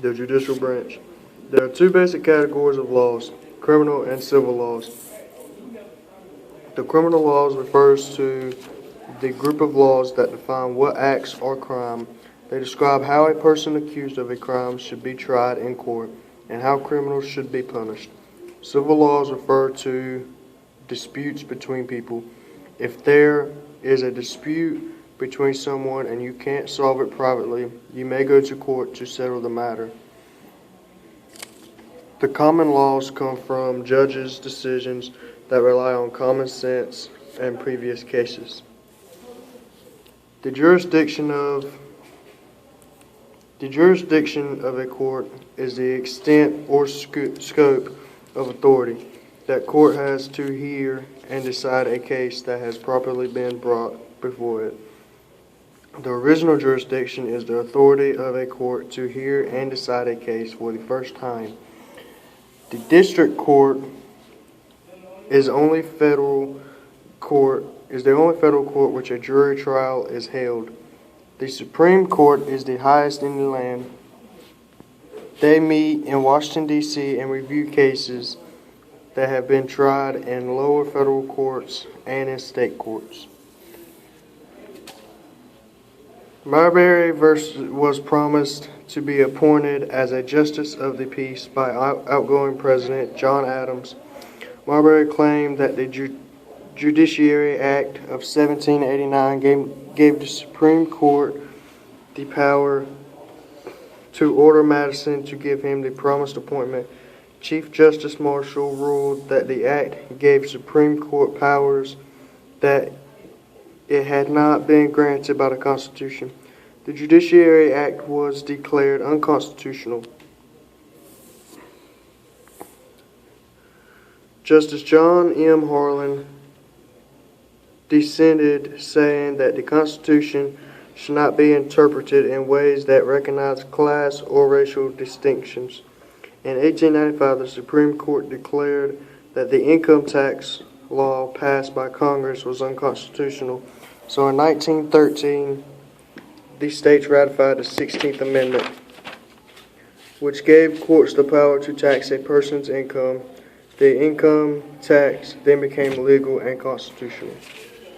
The judicial branch. There are two basic categories of laws, criminal and civil laws. The criminal laws refers to the group of laws that define what acts are crime. They describe how a person accused of a crime should be tried in court and how criminals should be punished. Civil laws refer to disputes between people. If there is a dispute between someone and you can't solve it privately, you may go to court to settle the matter. The common laws come from judges' decisions that rely on common sense and previous cases. The jurisdiction of a court is the extent or scope of authority that court has to hear and decide a case that has properly been brought before it. The original jurisdiction is the authority of a court to hear and decide a case for the first time. The district court is the only federal court which a jury trial is held. The Supreme Court is the highest in the land. They meet in Washington, D.C. and review cases that have been tried in lower federal courts and in state courts. Marbury was promised to be appointed as a justice of the peace by outgoing President John Adams. Marbury claimed that the Judiciary Act of 1789 gave the Supreme Court the power to order Madison to give him the promised appointment. Chief Justice Marshall ruled that the act gave Supreme Court powers that it had not been granted by the Constitution. The Judiciary Act was declared unconstitutional. Justice John M. Harlan dissented, saying that the Constitution should not be interpreted in ways that recognize class or racial distinctions. In 1895, the Supreme Court declared that the income tax law passed by Congress was unconstitutional. So in 1913, the states ratified the 16th Amendment, which gave courts the power to tax a person's income. The income tax then became legal and constitutional.